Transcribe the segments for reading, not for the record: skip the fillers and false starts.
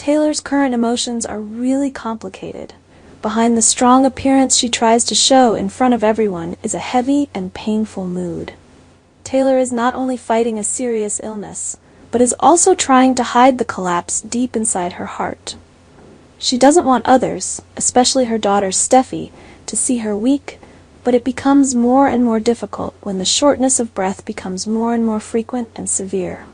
Taylor's current emotions are really complicated. Behind the strong appearance she tries to show in front of everyone is a heavy and painful mood. Taylor is not only fighting a serious illness, but is also trying to hide the collapse deep inside her heart. She doesn't want others, especially her daughter Steffi, to see her weak, but it becomes more and more difficult when the shortness of breath becomes more and more frequent and severe.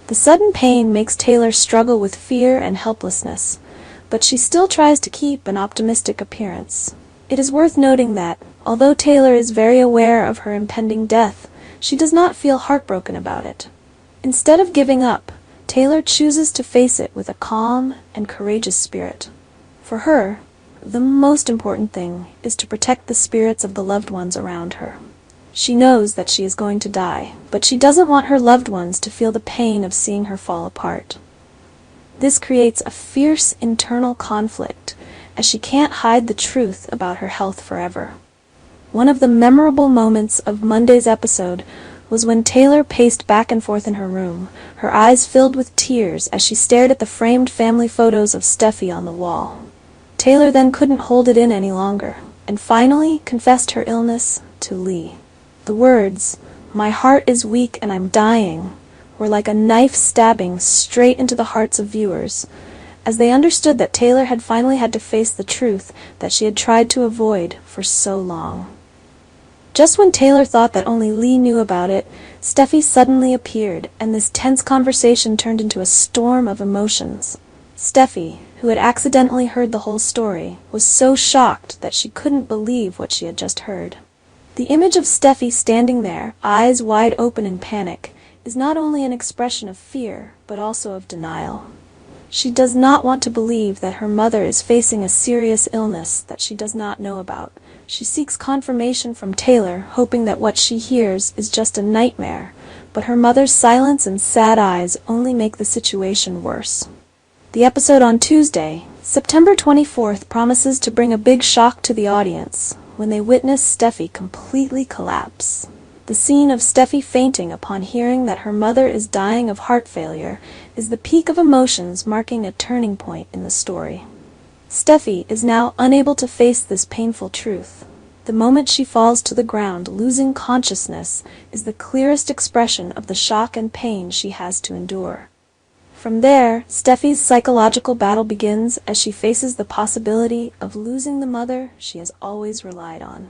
The sudden pain makes Taylor struggle with fear and helplessness, but she still tries to keep an optimistic appearance. It is worth noting that, although Taylor is very aware of her impending death, she does not feel heartbroken about it. Instead of giving up, Taylor chooses to face it with a calm and courageous spirit. For her, the most important thing is to protect the spirits of the loved ones around her. She knows that she is going to die, but she doesn't want her loved ones to feel the pain of seeing her fall apart. This creates a fierce internal conflict, as she can't hide the truth about her health forever. One of the memorable moments of Monday's episode was when Taylor paced back and forth in her room, her eyes filled with tears as she stared at the framed family photos of Steffi on the wall. Taylor then couldn't hold it in any longer, and finally confessed her illness to Lee. The words, "My heart is weak and I'm dying," were like a knife stabbing straight into the hearts of viewers, as they understood that Taylor had finally had to face the truth that she had tried to avoid for so long. Just when Taylor thought that only Lee knew about it, Steffi suddenly appeared, and this tense conversation turned into a storm of emotions. Steffi, who had accidentally heard the whole story, was so shocked that she couldn't believe what she had just heard. The image of Steffi standing there, eyes wide open in panic, is not only an expression of fear, but also of denial. She does not want to believe that her mother is facing a serious illness that she does not know about. She seeks confirmation from Taylor, hoping that what she hears is just a nightmare, but her mother's silence and sad eyes only make the situation worse. The episode on Tuesday, September 24th, promises to bring a big shock to the audience when they witness Steffi completely collapse. The scene of Steffi fainting upon hearing that her mother is dying of heart failure is the peak of emotions, marking a turning point in the story. Steffi is now unable to face this painful truth. The moment she falls to the ground, losing consciousness, is the clearest expression of the shock and pain she has to endure. From there, Steffi's psychological battle begins as she faces the possibility of losing the mother she has always relied on.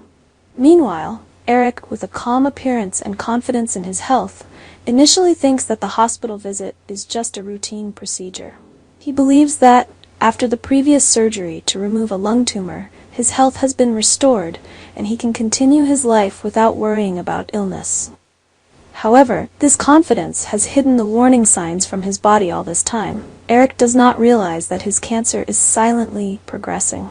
Meanwhile, Eric, with a calm appearance and confidence in his health, initially thinks that the hospital visit is just a routine procedure. He believes that, after the previous surgery to remove a lung tumor, his health has been restored, and he can continue his life without worrying about illness. However, this confidence has hidden the warning signs from his body all this time. Eric does not realize that his cancer is silently progressing.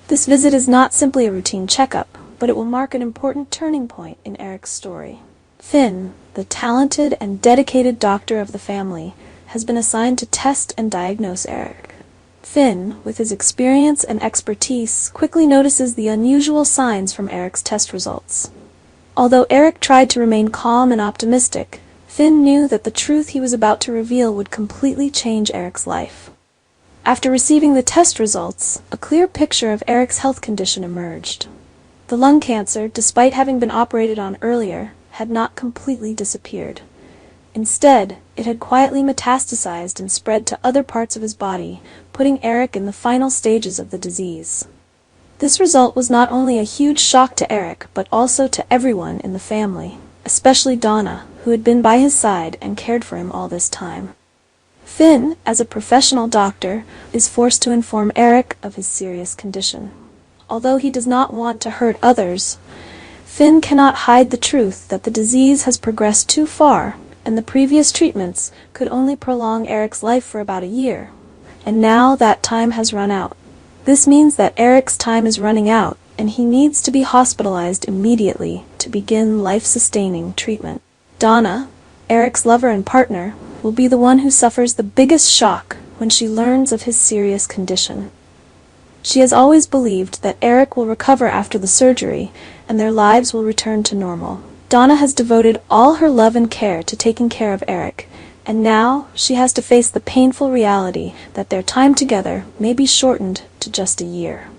This visit is not simply a routine checkup, but it will mark an important turning point in Eric's story. Finn, the talented and dedicated doctor of the family, has been assigned to test and diagnose Eric. Finn, with his experience and expertise, quickly notices the unusual signs from Eric's test results. Although Eric tried to remain calm and optimistic, Finn knew that the truth he was about to reveal would completely change Eric's life. After receiving the test results, a clear picture of Eric's health condition emerged. The lung cancer, despite having been operated on earlier, had not completely disappeared. Instead, it had quietly metastasized and spread to other parts of his body, putting Eric in the final stages of the disease. This result was not only a huge shock to Eric, but also to everyone in the family, especially Donna, who had been by his side and cared for him all this time. Finn, as a professional doctor, is forced to inform Eric of his serious condition. Although he does not want to hurt others, Finn cannot hide the truth that the disease has progressed too far, and the previous treatments could only prolong Eric's life for about a year, and now that time has run out. This means that Eric's time is running out, and he needs to be hospitalized immediately to begin life-sustaining treatment. Donna, Eric's lover and partner, will be the one who suffers the biggest shock when she learns of his serious condition. She has always believed that Eric will recover after the surgery, and their lives will return to normal. Donna has devoted all her love and care to taking care of Eric, And now she has to face the painful reality that their time together may be shortened to just a year.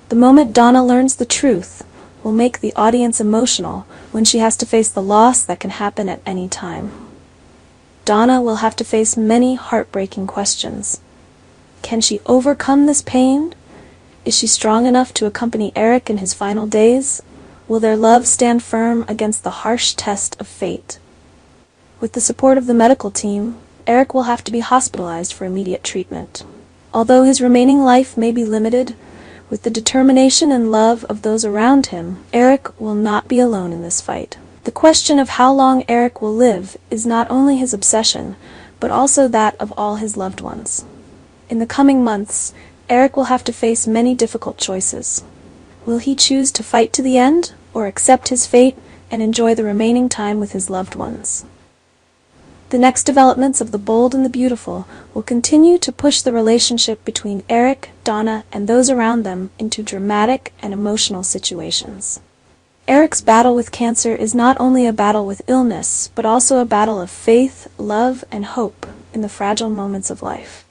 The moment Donna learns the truth will make the audience emotional when she has to face the loss that can happen at any time. Donna will have to face many heartbreaking questions. Can she overcome this pain? Is she strong enough to accompany Eric in his final days? Will their love stand firm against the harsh test of fate? With the support of the medical team, Eric will have to be hospitalized for immediate treatment. Although his remaining life may be limited, with the determination and love of those around him, Eric will not be alone in this fight. The question of how long Eric will live is not only his obsession, but also that of all his loved ones. In the coming months, Eric will have to face many difficult choices. Will he choose to fight to the end, or accept his fate and enjoy the remaining time with his loved ones? The next developments of The Bold and the Beautiful will continue to push the relationship between Eric, Donna, and those around them into dramatic and emotional situations. Eric's battle with cancer is not only a battle with illness, but also a battle of faith, love, and hope in the fragile moments of life.